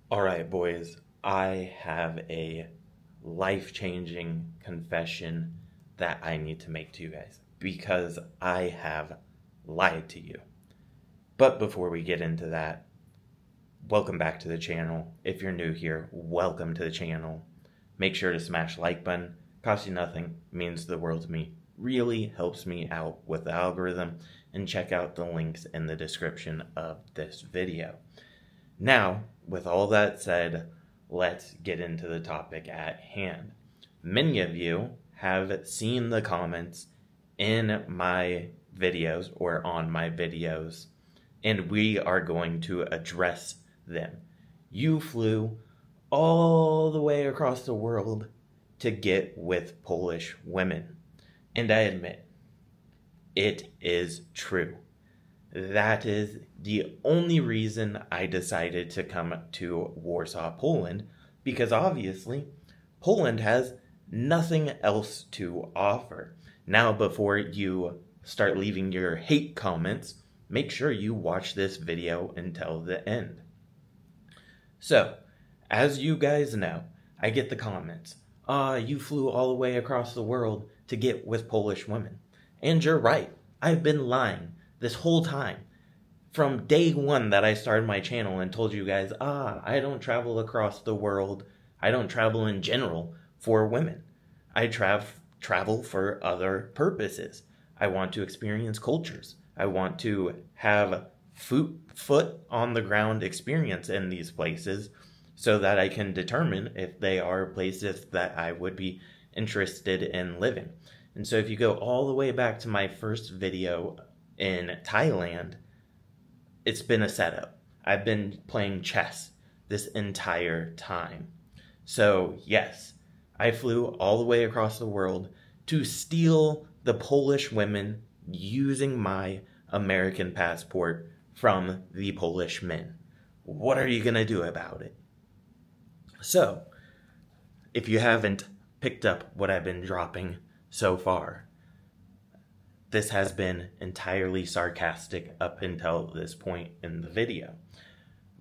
All right, boys, I have a life-changing confession that I need to make to you guys because I have lied to you. But before we get into that, welcome back to the channel. If you're new here, welcome to the channel. Make sure to smash like button. Costs you nothing, means the world to me. Really helps me out with the algorithm, and check out the links in the description of this video. Now, with all that said, let's get into the topic at hand. Many of you have seen the comments in my videos or on my videos, and we are going to address them. You flew all the way across the world to get with Polish women. And I admit, it is true. That is the only reason I decided to come to Warsaw, Poland, because obviously Poland has nothing else to offer. Now, before you start leaving your hate comments, make sure you watch this video until the end. So, as you guys know, I get the comments, you flew all the way across the world to get with Polish women. And you're right, I've been lying this whole time. From day one that I started my channel and told you guys, I don't travel across the world. I don't travel in general for women. I travel for other purposes. I want to experience cultures. I want to have foot on the ground experience in these places so that I can determine if they are places that I would be interested in living. And so if you go all the way back to my first video in Thailand, it's been a setup. I've been playing chess this entire time. So yes, I flew all the way across the world to steal the Polish women using my American passport from the Polish men. What are you gonna do about it? So, if you haven't picked up what I've been dropping so far, this has been entirely sarcastic up until this point in the video.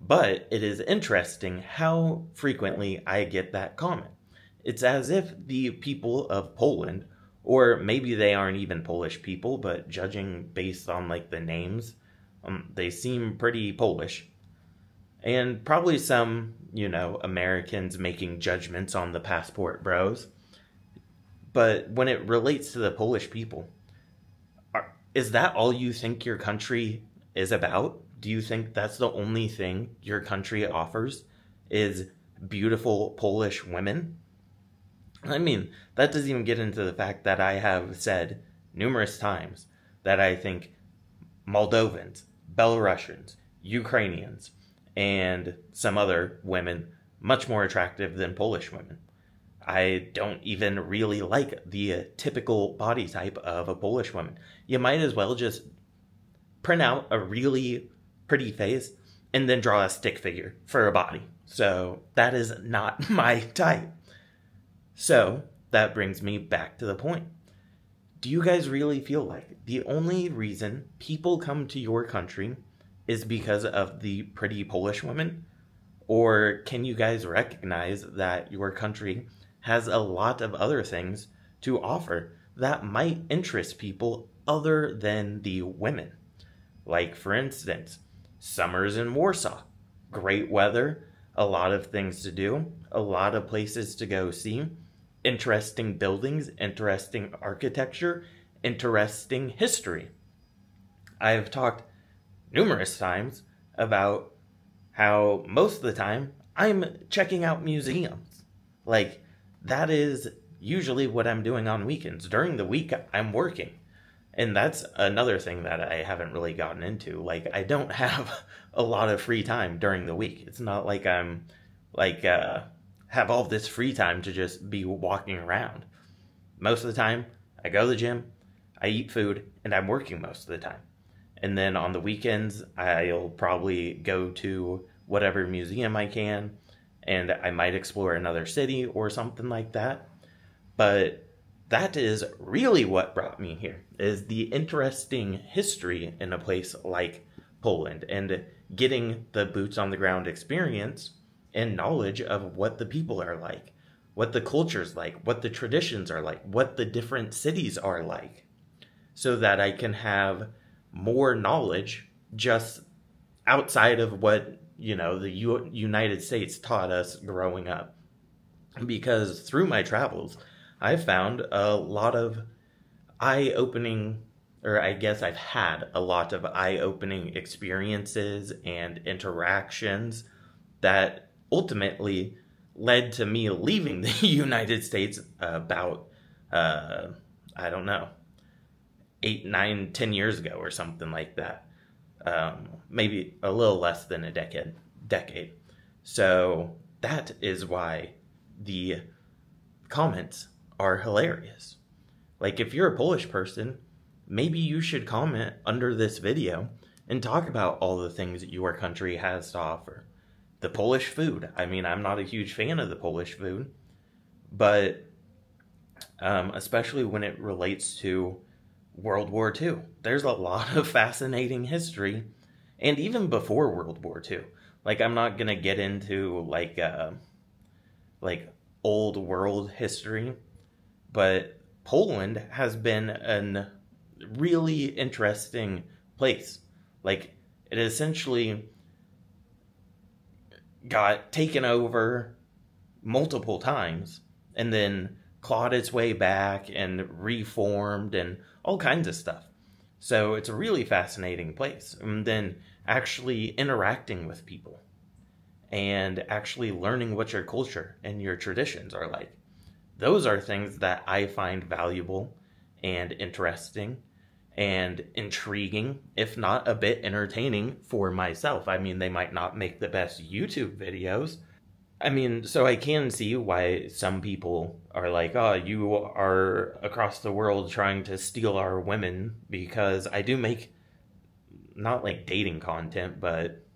But it is interesting how frequently I get that comment. It's as if the people of Poland, or maybe they aren't even Polish people, but judging based on like the names, they seem pretty Polish. And probably some, Americans making judgments on the passport bros. But when it relates to the Polish people, is that all you think your country is about? Do you think that's the only thing your country offers is beautiful Polish women? I mean, that doesn't even get into the fact that I have said numerous times that I think Moldovans, Belarusians, Ukrainians, and some other women much more attractive than Polish women. I don't even really like the typical body type of a Polish woman. You might as well just print out a really pretty face and then draw a stick figure for a body. So that is not my type. So that brings me back to the point. Do you guys really feel like the only reason people come to your country is because of the pretty Polish women? Or can you guys recognize that your country has a lot of other things to offer that might interest people other than the women? Like, for instance, summers in Warsaw. Great weather, a lot of things to do, a lot of places to go see, interesting buildings, interesting architecture, interesting history. I've talked numerous times about how most of the time I'm checking out museums. Like, that is usually what I'm doing on weekends. During the week, I'm working. And that's another thing that I haven't really gotten into. Like, I don't have a lot of free time during the week. It's not like I'm, have all this free time to just be walking around. Most of the time, I go to the gym, I eat food, and I'm working most of the time. And then on the weekends, I'll probably go to whatever museum I can, and I might explore another city or something like that. But that is really what brought me here, is the interesting history in a place like Poland and getting the boots on the ground experience and knowledge of what the people are like, what the culture's like, what the traditions are like, what the different cities are like, so that I can have more knowledge just outside of what, the United States taught us growing up. Because through my travels, I've found a lot of eye-opening, or I guess I've had a lot of eye-opening experiences and interactions that ultimately led to me leaving the United States about, I don't know, 8, 9, 10 years ago or something like that. Maybe a little less than a decade. So that is why the comments are hilarious. Like, if you're a Polish person, maybe you should comment under this video and talk about all the things that your country has to offer. The Polish food. I mean, I'm not a huge fan of the Polish food, but especially when it relates to World War II. There's a lot of fascinating history, and even before World War II. Like, I'm not gonna get into like old world history, but Poland has been a really interesting place. Like, it essentially got taken over multiple times and then clawed its way back and reformed and all kinds of stuff. So it's a really fascinating place. And then actually interacting with people and actually learning what your culture and your traditions are like. Those are things that I find valuable and interesting and intriguing, if not a bit entertaining for myself. I mean, they might not make the best YouTube videos. I mean, so I can see why some people are like, oh, you are across the world trying to steal our women, because I do make not like dating content, but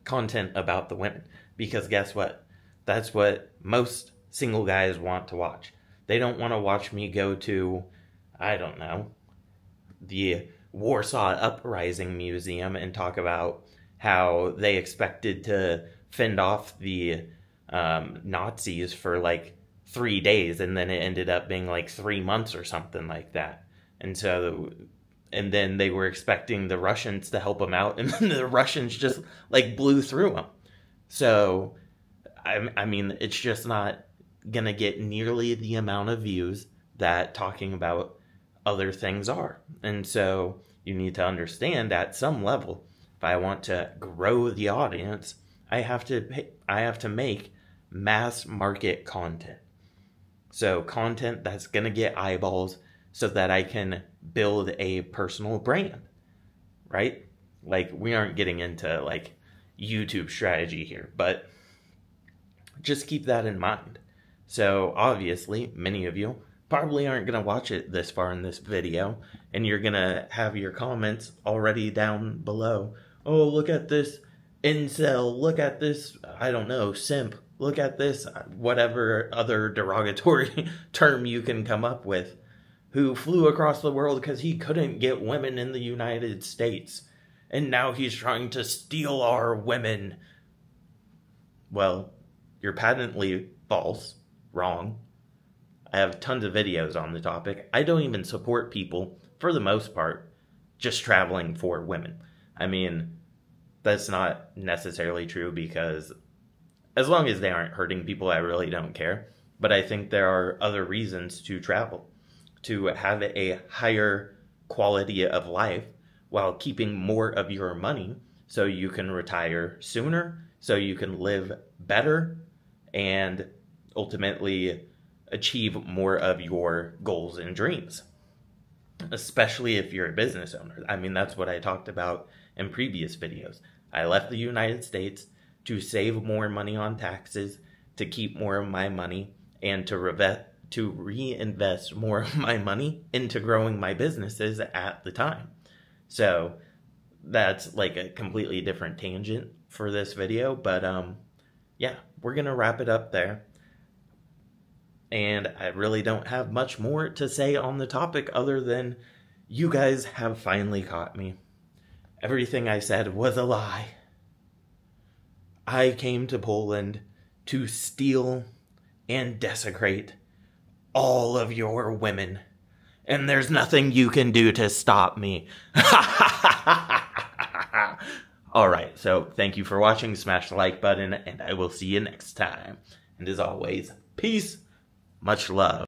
content about the women. Because guess what? That's what most single guys want to watch. They don't want to watch me go to, I don't know, the Warsaw Uprising Museum and talk about how they expected to fend off the Nazis for like 3 days, and then it ended up being like 3 months or something like that. And then they were expecting the Russians to help them out, and then the Russians just like blew through them. So, I mean, it's just not gonna get nearly the amount of views that talking about other things are. And so you need to understand, at some level, if I want to grow the audience, I have to make mass market content. So content that's gonna get eyeballs, so that I can build a personal brand, right? Like, we aren't getting into like YouTube strategy here, but just keep that in mind. So obviously, many of you probably aren't going to watch it this far in this video, and you're going to have your comments already down below. Oh, look at this incel, look at this, I don't know, simp, look at this, whatever other derogatory term you can come up with, who flew across the world because he couldn't get women in the United States, and now he's trying to steal our women. Well, you're patently false, wrong. I have tons of videos on the topic. I don't even support people, for the most part, just traveling for women. I mean, that's not necessarily true, because as long as they aren't hurting people, I really don't care. But I think there are other reasons to travel, to have a higher quality of life while keeping more of your money, so you can retire sooner, so you can live better, and ultimately achieve more of your goals and dreams, especially if you're a business owner. I mean, that's what I talked about in previous videos. I left the United States to save more money on taxes, to keep more of my money, and to reinvest more of my money into growing my businesses at the time. So that's like a completely different tangent for this video, but yeah, we're gonna wrap it up there. And I really don't have much more to say on the topic, other than you guys have finally caught me. Everything I said was a lie. I came to Poland to steal and desecrate all of your women. And there's nothing you can do to stop me. Alright, so thank you for watching. Smash the like button, and I will see you next time. And as always, peace, much love.